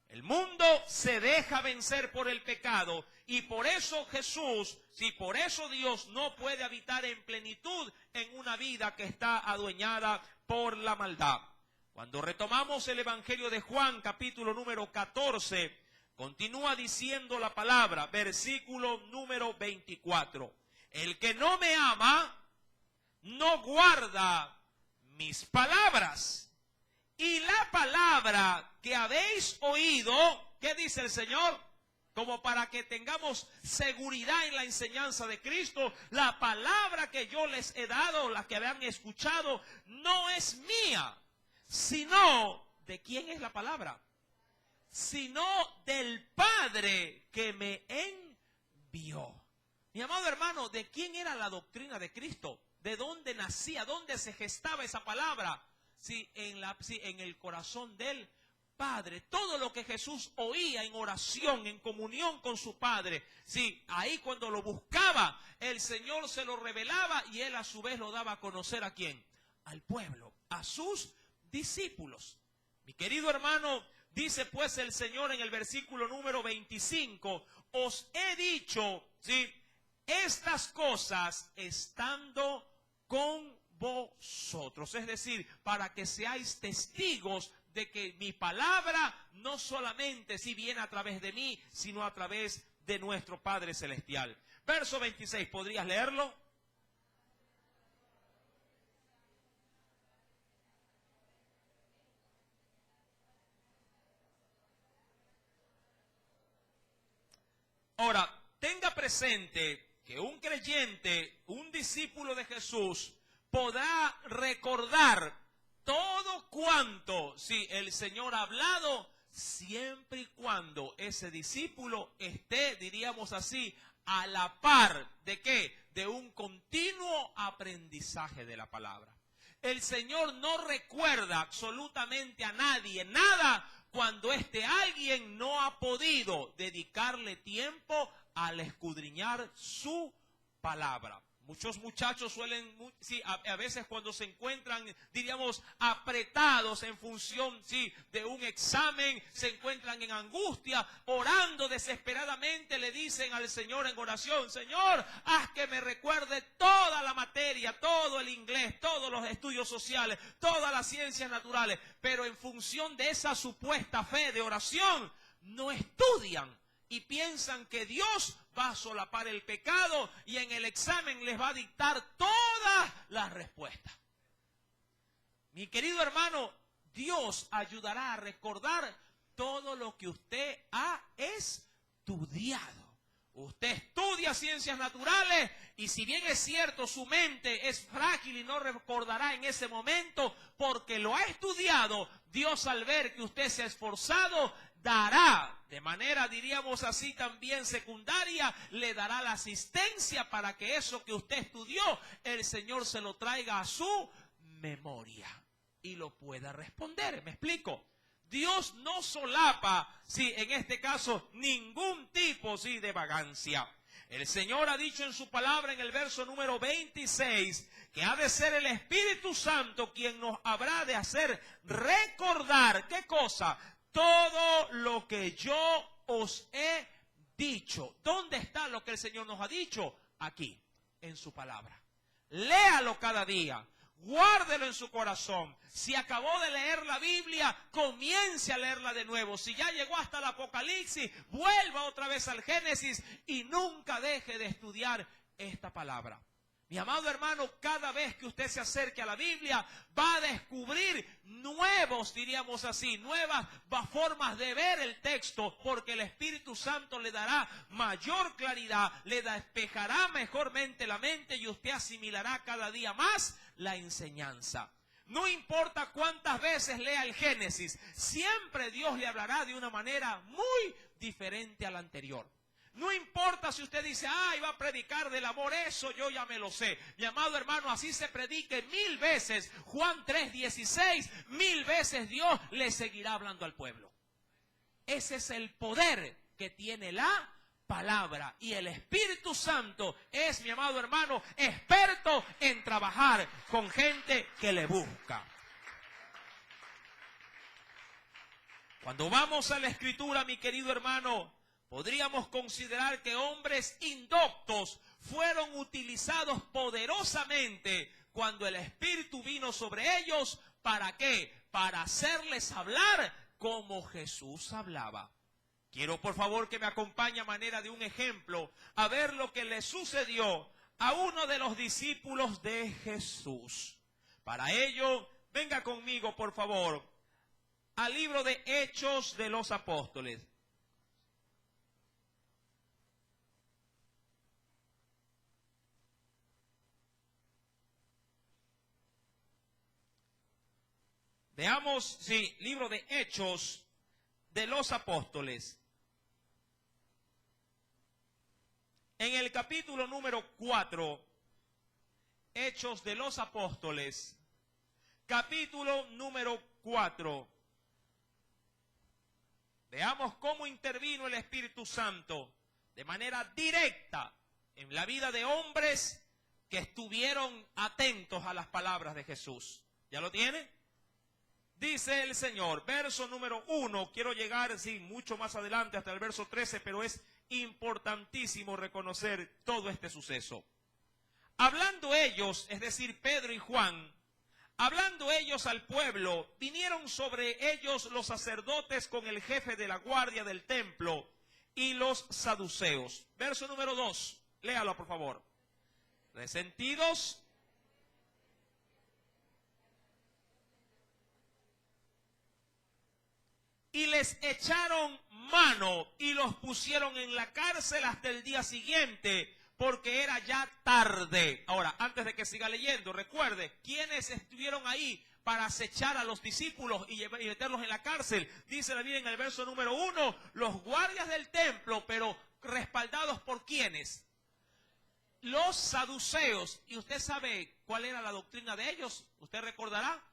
El mundo se deja vencer por el pecado y por eso Jesús, sí, por eso Dios no puede habitar en plenitud en una vida que está adueñada por la maldad. Cuando retomamos el Evangelio de Juan, capítulo número 14, continúa diciendo la palabra, versículo número 24. El que no me ama, no guarda mis palabras. Y la palabra que habéis oído, ¿qué dice el Señor? Como para que tengamos seguridad en la enseñanza de Cristo, la palabra que yo les he dado, la que habían escuchado, no es mía, sino, ¿de quién es la palabra? Sino del Padre que me envió. Mi amado hermano, ¿de quién era la doctrina de Cristo? ¿De dónde nacía? ¿Dónde se gestaba esa palabra? Sí, en el corazón del Padre. Todo lo que Jesús oía en oración, en comunión con su Padre, sí, ahí cuando lo buscaba, el Señor se lo revelaba y Él a su vez lo daba a conocer ¿a quién? Al pueblo, a sus discípulos. Mi querido hermano, dice pues el Señor en el versículo número 25, os he dicho, ¿sí?, estas cosas estando con vosotros. Es decir, para que seáis testigos de que mi palabra no solamente si viene a través de mí, sino a través de nuestro Padre Celestial. Verso 26, ¿podrías leerlo? Ahora, tenga presente que un creyente, un discípulo de Jesús, podrá recordar todo cuanto sí, el Señor ha hablado, siempre y cuando ese discípulo esté, diríamos así, a la par ¿de qué? De un continuo aprendizaje de la palabra. El Señor no recuerda absolutamente a nadie nada cuando alguien no ha podido dedicarle tiempo al escudriñar su palabra. Muchos muchachos suelen, sí, a veces cuando se encuentran, diríamos, apretados en función, sí, de un examen, se encuentran en angustia, orando desesperadamente, le dicen al Señor en oración, Señor, haz que me recuerde toda la materia, todo el inglés, todos los estudios sociales, todas las ciencias naturales, pero en función de esa supuesta fe de oración, no estudian y piensan que Dios va a solapar el pecado y en el examen les va a dictar todas las respuestas. Mi querido hermano, Dios ayudará a recordar todo lo que usted ha estudiado. Usted estudia ciencias naturales y si bien es cierto su mente es frágil y no recordará en ese momento porque lo ha estudiado, Dios al ver que usted se ha esforzado dará, de manera diríamos así también secundaria, le dará la asistencia para que eso que usted estudió, el Señor se lo traiga a su memoria y lo pueda responder. ¿Me explico? Dios no solapa, sí, en este caso, ningún tipo, sí, de vagancia. El Señor ha dicho en su palabra en el verso número 26 que ha de ser el Espíritu Santo quien nos habrá de hacer recordar, ¿qué cosa? Todo lo que yo os he dicho. ¿Dónde está lo que el Señor nos ha dicho? Aquí, en su palabra. Léalo cada día. Guárdelo en su corazón. Si acabó de leer la Biblia, comience a leerla de nuevo. Si ya llegó hasta el Apocalipsis, vuelva otra vez al Génesis y nunca deje de estudiar esta palabra. Mi amado hermano, cada vez que usted se acerque a la Biblia, va a descubrir nuevos, diríamos así, nuevas formas de ver el texto, porque el Espíritu Santo le dará mayor claridad, le despejará mejormente la mente y usted asimilará cada día más la enseñanza. No importa cuántas veces lea el Génesis, siempre Dios le hablará de una manera muy diferente a la anterior. No importa si usted dice, va a predicar del amor, eso yo ya me lo sé. Mi amado hermano, así se predique 1000 veces. Juan 3:16, 1000 veces Dios le seguirá hablando al pueblo. Ese es el poder que tiene la palabra. Y el Espíritu Santo es, mi amado hermano, experto en trabajar con gente que le busca. Cuando vamos a la Escritura, mi querido hermano, podríamos considerar que hombres indoctos fueron utilizados poderosamente cuando el Espíritu vino sobre ellos. ¿Para qué? Para hacerles hablar como Jesús hablaba. Quiero por favor que me acompañe a manera de un ejemplo a ver lo que le sucedió a uno de los discípulos de Jesús. Para ello, venga conmigo por favor al libro de Hechos de los Apóstoles. Veamos, sí, libro de Hechos de los Apóstoles. En el capítulo número 4, Hechos de los Apóstoles, capítulo número 4. Veamos cómo intervino el Espíritu Santo de manera directa en la vida de hombres que estuvieron atentos a las palabras de Jesús. ¿Ya lo tiene? Dice el Señor, verso número 1, quiero llegar, sí, mucho más adelante hasta el verso 13, pero es importantísimo reconocer todo este suceso. Hablando ellos, es decir, Pedro y Juan, hablando ellos al pueblo, vinieron sobre ellos los sacerdotes con el jefe de la guardia del templo y los saduceos. Verso número 2, léalo por favor. Resentidos y les echaron mano y los pusieron en la cárcel hasta el día siguiente, porque era ya tarde. Ahora, antes de que siga leyendo, recuerde, ¿quiénes estuvieron ahí para acechar a los discípulos y meterlos en la cárcel? Dice la Biblia en el verso número 1, los guardias del templo, pero respaldados por ¿quiénes? Los saduceos. ¿Y usted sabe cuál era la doctrina de ellos? ¿Usted recordará?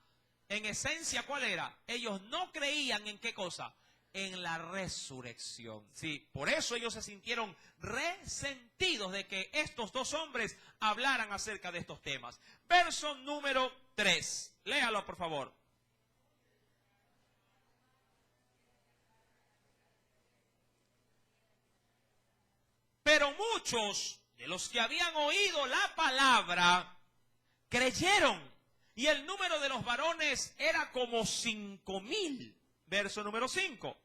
En esencia, ¿cuál era? Ellos no creían en qué cosa, en la resurrección. Sí, por eso ellos se sintieron resentidos de que estos dos hombres hablaran acerca de estos temas. Verso número 3, léalo por favor. Pero muchos de los que habían oído la palabra creyeron. Y el número de los varones era como 5000. Verso número 5.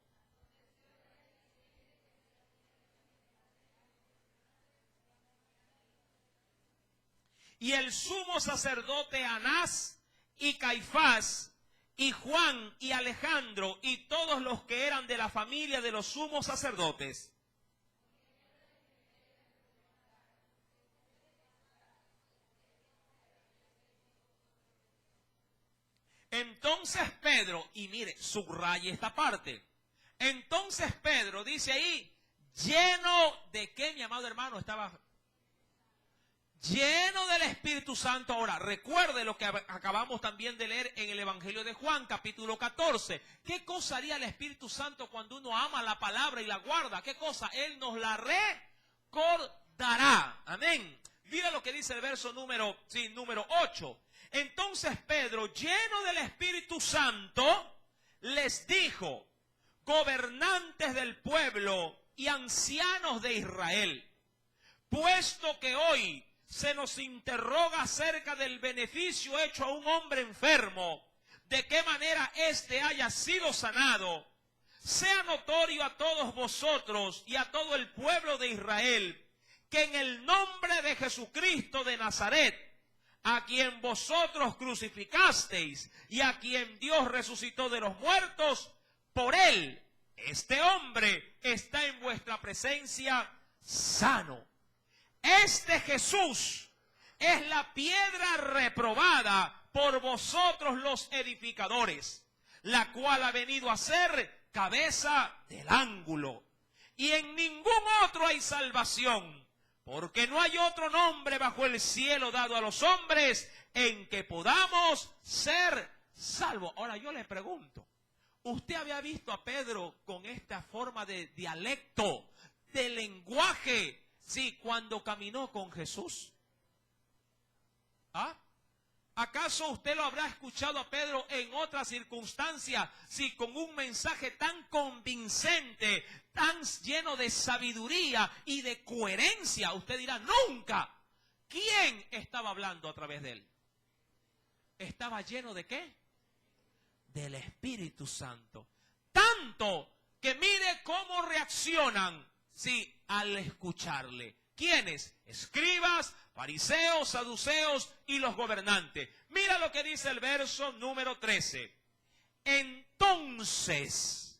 y el sumo sacerdote Anás y Caifás y Juan y Alejandro y todos los que eran de la familia de los sumos sacerdotes. Entonces Pedro, y mire, subraya esta parte. Entonces Pedro dice ahí, lleno de qué, mi amado hermano, estaba lleno del Espíritu Santo. Ahora, recuerde lo que acabamos también de leer en el Evangelio de Juan, capítulo 14. ¿Qué cosa haría el Espíritu Santo cuando uno ama la palabra y la guarda? ¿Qué cosa? Él nos la recordará. Amén. Mira lo que dice el verso número 8. Entonces Pedro, lleno del Espíritu Santo, les dijo, gobernantes del pueblo y ancianos de Israel, puesto que hoy se nos interroga acerca del beneficio hecho a un hombre enfermo, de qué manera éste haya sido sanado, sea notorio a todos vosotros y a todo el pueblo de Israel, que en el nombre de Jesucristo de Nazaret, a quien vosotros crucificasteis y a quien Dios resucitó de los muertos, por él, este hombre está en vuestra presencia sano. Este Jesús es la piedra reprobada por vosotros los edificadores, la cual ha venido a ser cabeza del ángulo. Y en ningún otro hay salvación, porque no hay otro nombre bajo el cielo dado a los hombres en que podamos ser salvos. Ahora yo le pregunto, ¿usted había visto a Pedro con esta forma de dialecto, de lenguaje, sí, cuando caminó con Jesús? ¿Ah? ¿Acaso usted lo habrá escuchado a Pedro en otra circunstancia, sí, con un mensaje tan convincente, tan lleno de sabiduría y de coherencia? Usted dirá, nunca. ¿Quién estaba hablando a través de él? ¿Estaba lleno de qué? Del Espíritu Santo. Tanto que mire cómo reaccionan, sí, al escucharle. ¿Quiénes? Escribas, fariseos, saduceos y los gobernantes. Mira lo que dice el verso número 13. Entonces,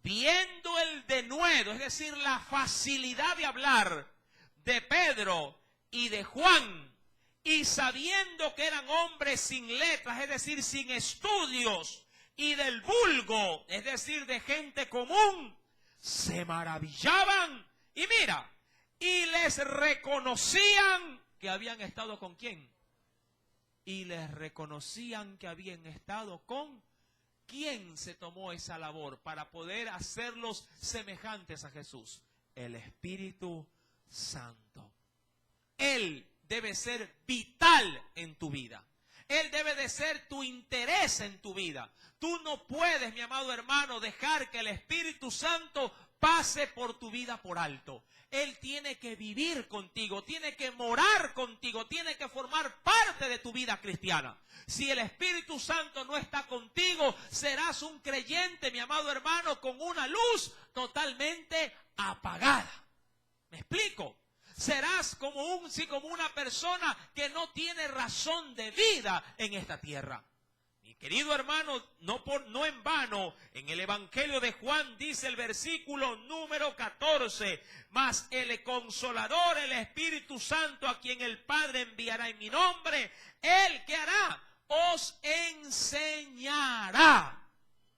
viendo el denuedo, es decir, la facilidad de hablar de Pedro y de Juan, y sabiendo que eran hombres sin letras, es decir, sin estudios, y del vulgo, es decir, de gente común, se maravillaban, y mira, y les reconocían que habían estado con ¿quién? Y les reconocían que habían estado con ¿quién se tomó esa labor para poder hacerlos semejantes a Jesús? El Espíritu Santo. Él debe ser vital en tu vida. Él debe de ser tu interés en tu vida. Tú no puedes, mi amado hermano, dejar que el Espíritu Santo pase por tu vida por alto. Él tiene que vivir contigo, tiene que morar contigo, tiene que formar parte de tu vida cristiana. Si el Espíritu Santo no está contigo, serás un creyente, mi amado hermano, con una luz totalmente apagada. ¿Me explico? Serás como una persona que no tiene razón de vida en esta tierra. Mi querido hermano, no en vano, en el Evangelio de Juan dice el versículo número 14, mas el Consolador, el Espíritu Santo, a quien el Padre enviará en mi nombre, Él, ¿qué hará? Os enseñará.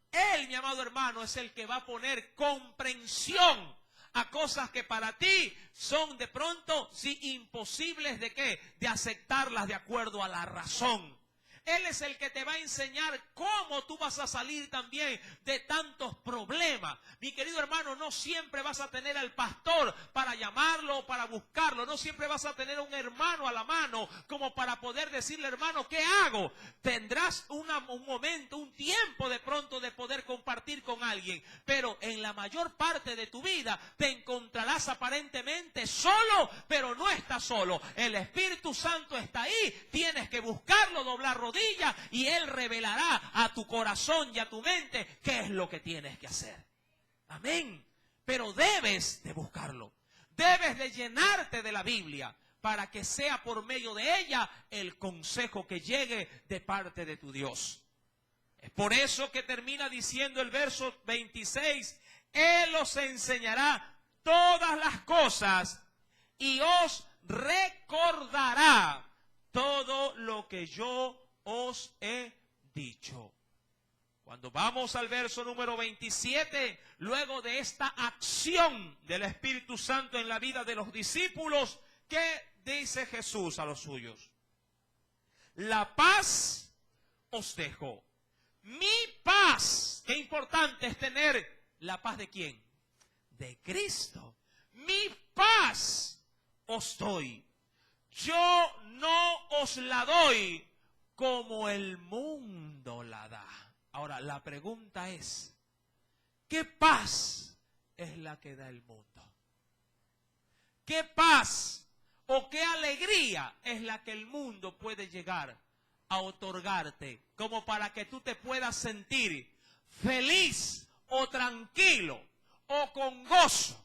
Él, mi amado hermano, es el que va a poner comprensión a cosas que para ti son de pronto, sí, imposibles de ¿qué? De aceptarlas de acuerdo a la razón. Él es el que te va a enseñar cómo tú vas a salir también de tantos problemas. Mi querido hermano, no siempre vas a tener al pastor para llamarlo o para buscarlo. No siempre vas a tener un hermano a la mano como para poder decirle, hermano, ¿qué hago? Tendrás un momento, un tiempo de pronto de poder compartir con alguien. Pero en la mayor parte de tu vida te encontrarás aparentemente solo, pero no estás solo. El Espíritu Santo está ahí. Tienes que buscarlo, doblar rodillas, y Él revelará a tu corazón y a tu mente qué es lo que tienes que hacer. Amén. Pero debes de buscarlo. Debes de llenarte de la Biblia. para que sea por medio de ella el consejo que llegue de parte de tu Dios. Es por eso que termina diciendo el verso 26, Él os enseñará todas las cosas y os recordará todo lo que yo os he dicho. Cuando vamos al verso número 27, luego de esta acción del Espíritu Santo en la vida de los discípulos, ¿qué dice Jesús a los suyos? La paz os dejo. Mi paz. Qué importante es tener la paz de ¿quién? De Cristo. Mi paz os doy. Yo no os la doy como el mundo la da. Ahora, la pregunta es, ¿qué paz es la que da el mundo? ¿Qué paz o qué alegría es la que el mundo puede llegar a otorgarte como para que tú te puedas sentir feliz o tranquilo o con gozo?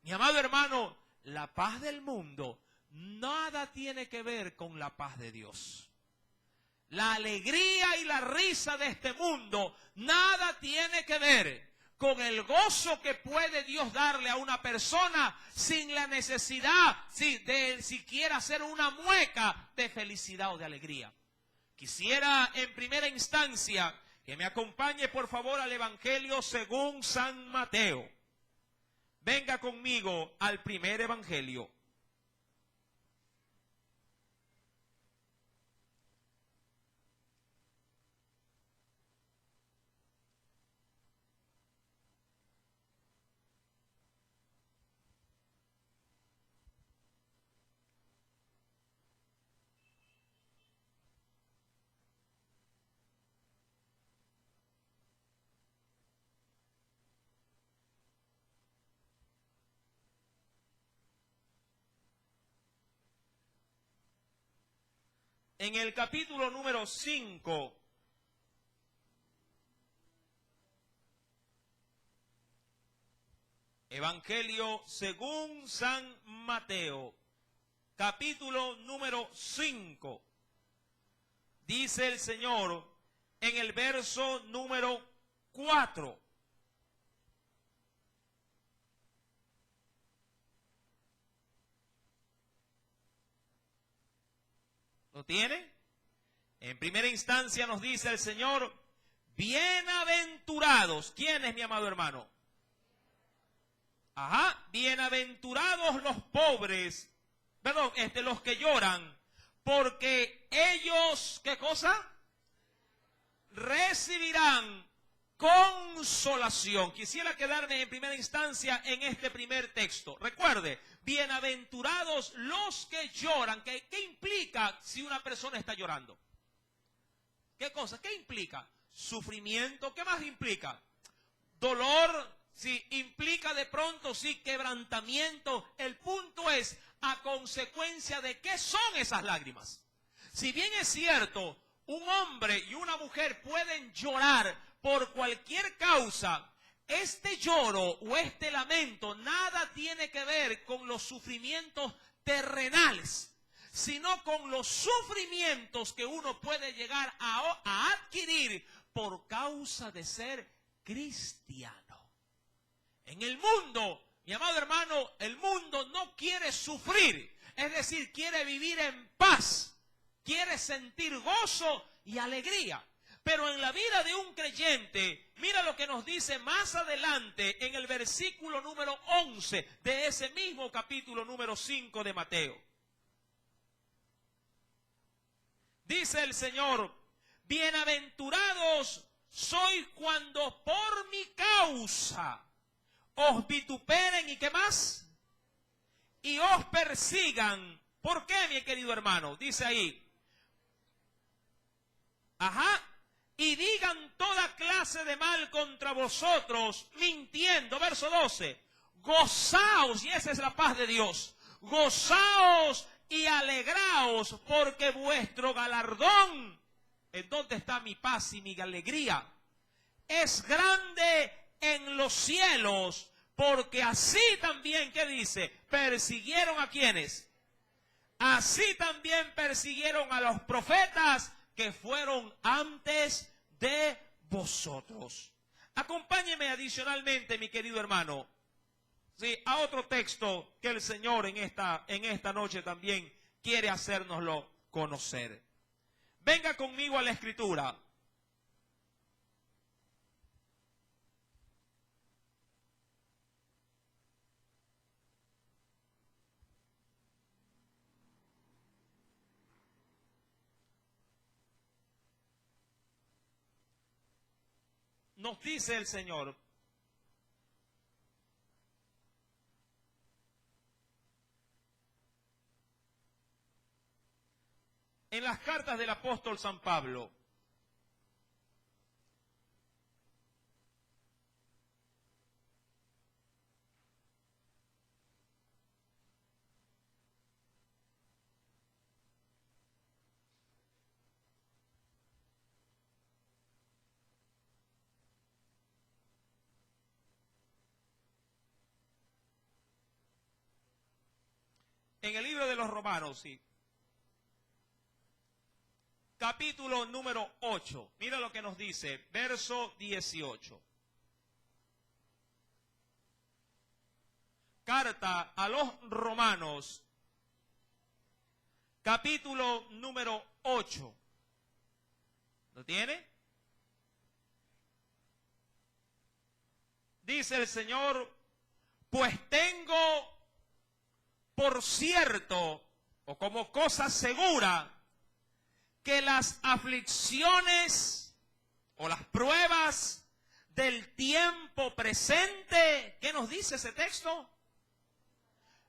Mi amado hermano, la paz del mundo nada tiene que ver con la paz de Dios. La alegría y la risa de este mundo nada tiene que ver con el gozo que puede Dios darle a una persona sin la necesidad de siquiera hacer una mueca de felicidad o de alegría. Quisiera en primera instancia que me acompañe por favor al Evangelio según San Mateo. Venga conmigo al primer Evangelio. En el capítulo número 5, Evangelio según San Mateo, capítulo número 5, dice el Señor en el verso número 4. ¿Lo tiene? En primera instancia nos dice el Señor, bienaventurados. ¿Quién es, mi amado hermano? Bienaventurados los pobres, los que lloran, porque ellos, ¿qué cosa? Recibirán consolación. Quisiera quedarme en primera instancia en este primer texto. Recuerde, bienaventurados los que lloran. ¿Qué implica si una persona está llorando? ¿Qué cosa? ¿Qué implica? Sufrimiento. ¿Qué más implica? Dolor. Sí, implica de pronto, sí, quebrantamiento. El punto es, a consecuencia de qué son esas lágrimas. Si bien es cierto, un hombre y una mujer pueden llorar por cualquier causa, este lloro o este lamento nada tiene que ver con los sufrimientos terrenales, sino con los sufrimientos que uno puede llegar a adquirir por causa de ser cristiano. En el mundo, mi amado hermano, el mundo no quiere sufrir, es decir, quiere vivir en paz, quiere sentir gozo y alegría. Pero en la vida de un creyente, mira lo que nos dice más adelante en el versículo número 11 de ese mismo capítulo número 5 de Mateo. Dice el Señor, bienaventurados sois cuando por mi causa os vituperen y ¿qué más? Y os persigan. ¿Por qué, mi querido hermano? Dice ahí. Y digan toda clase de mal contra vosotros, mintiendo. Verso 12. Gozaos, y esa es la paz de Dios. Gozaos y alegraos, porque vuestro galardón, ¿en dónde está mi paz y mi alegría? Es grande en los cielos, porque así también, ¿qué dice? Persiguieron a quienes, así también persiguieron a los profetas que fueron antes de vosotros. Acompáñeme adicionalmente, mi querido hermano, sí, a otro texto que el Señor en esta noche también quiere hacérnoslo conocer. Venga conmigo a la Escritura. Nos dice el Señor: en las cartas del apóstol San Pablo, en el libro de los Romanos, sí, capítulo número 8, mira lo que nos dice, verso 18. Carta a los Romanos, capítulo número 8. ¿Lo tiene? Dice el Señor: pues tengo por cierto, o como cosa segura, que las aflicciones o las pruebas del tiempo presente, ¿qué nos dice ese texto?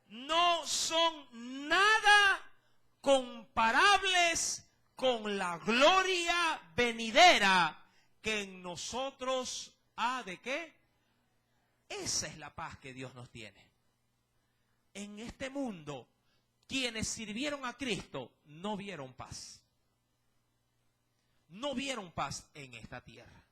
No son nada comparables con la gloria venidera que en nosotros ha de ¿qué? Esa es la paz que Dios nos tiene. En este mundo, quienes sirvieron a Cristo no vieron paz. No vieron paz en esta tierra.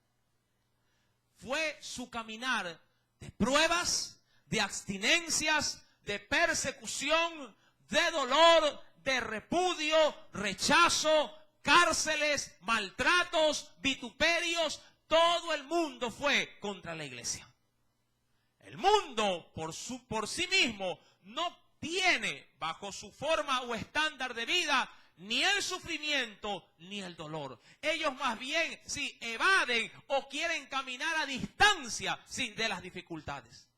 Fue su caminar de pruebas, de abstinencias, de persecución, de dolor, de repudio, rechazo, cárceles, maltratos, vituperios. Todo el mundo fue contra la iglesia. El mundo por sí mismo no tiene bajo su forma o estándar de vida ni el sufrimiento ni el dolor. Ellos más bien sí evaden o quieren caminar a distancia sí, de las dificultades.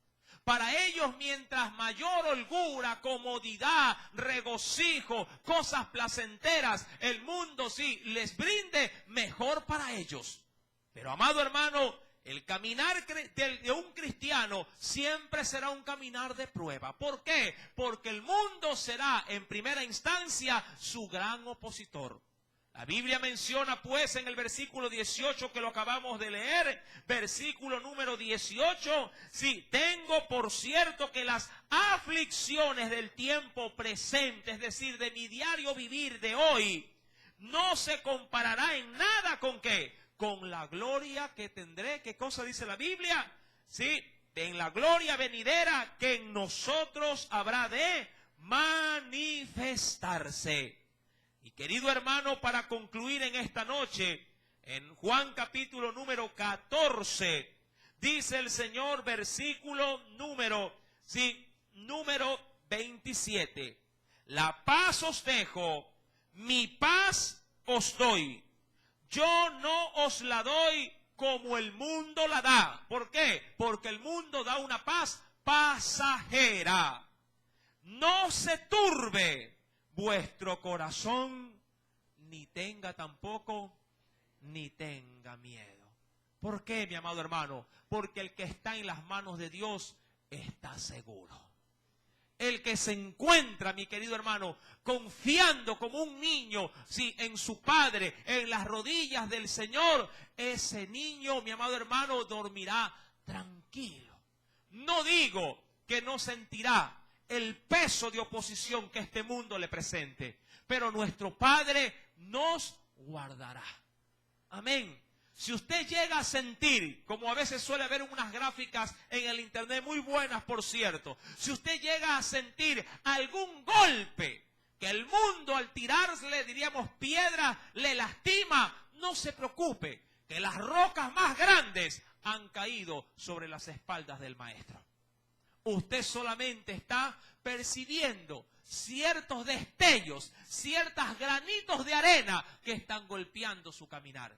Para ellos, mientras mayor holgura, comodidad, regocijo, cosas placenteras, el mundo sí les brinde, mejor para ellos. Pero, amado hermano, el caminar de un cristiano siempre será un caminar de prueba. ¿Por qué? Porque el mundo será en primera instancia su gran opositor. La Biblia menciona pues en el versículo 18 que lo acabamos de leer, versículo número 18, sí, tengo por cierto que las aflicciones del tiempo presente, es decir, de mi diario vivir de hoy, no se comparará en nada con ¿qué? Con la gloria que tendré. ¿Qué cosa dice la Biblia? Sí, en la gloria venidera que en nosotros habrá de manifestarse. Y querido hermano, para concluir en esta noche, en Juan capítulo número 14, dice el Señor, versículo número 27. La paz os dejo, mi paz os doy. Yo no os la doy como el mundo la da. ¿Por qué? Porque el mundo da una paz pasajera. No se turbe vuestro corazón, ni tenga tampoco, ni tenga miedo. ¿Por qué, mi amado hermano? Porque el que está en las manos de Dios está seguro. El que se encuentra, mi querido hermano, confiando como un niño, sí, en su padre, en las rodillas del Señor, ese niño, mi amado hermano, dormirá tranquilo. No digo que no sentirá el peso de oposición que este mundo le presente, pero nuestro Padre nos guardará. Amén. Si usted llega a sentir, como a veces suele ver unas gráficas en el internet, muy buenas por cierto, si usted llega a sentir algún golpe que el mundo al tirarle, diríamos, piedras, le lastima, no se preocupe, que las rocas más grandes han caído sobre las espaldas del Maestro. Usted solamente está percibiendo ciertos destellos, ciertos granitos de arena que están golpeando su caminar.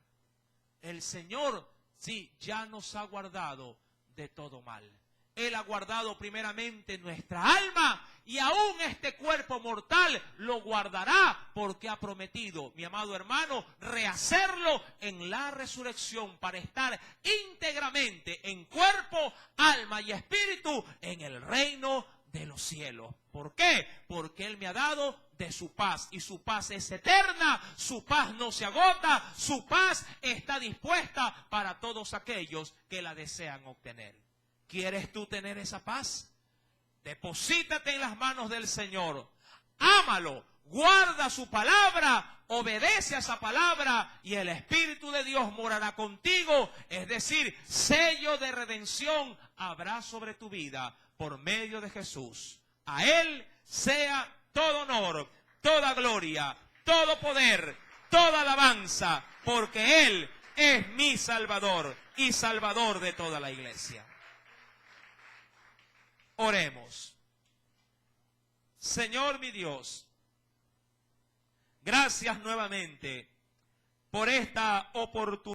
El Señor, sí, ya nos ha guardado de todo mal. Él ha guardado primeramente nuestra alma y aún este cuerpo mortal lo guardará porque ha prometido, mi amado hermano, rehacerlo en la resurrección para estar íntegramente en cuerpo, alma y espíritu en el reino de los cielos. ¿Por qué? Porque Él me ha dado de su paz y su paz es eterna, su paz no se agota, su paz está dispuesta para todos aquellos que la desean obtener. ¿Quieres tú tener esa paz? Deposítate en las manos del Señor. Ámalo, guarda su palabra, obedece a esa palabra y el Espíritu de Dios morará contigo. Es decir, sello de redención habrá sobre tu vida por medio de Jesús. A Él sea todo honor, toda gloria, todo poder, toda alabanza, porque Él es mi Salvador y Salvador de toda la iglesia. Oremos. Señor mi Dios, gracias nuevamente por esta oportunidad.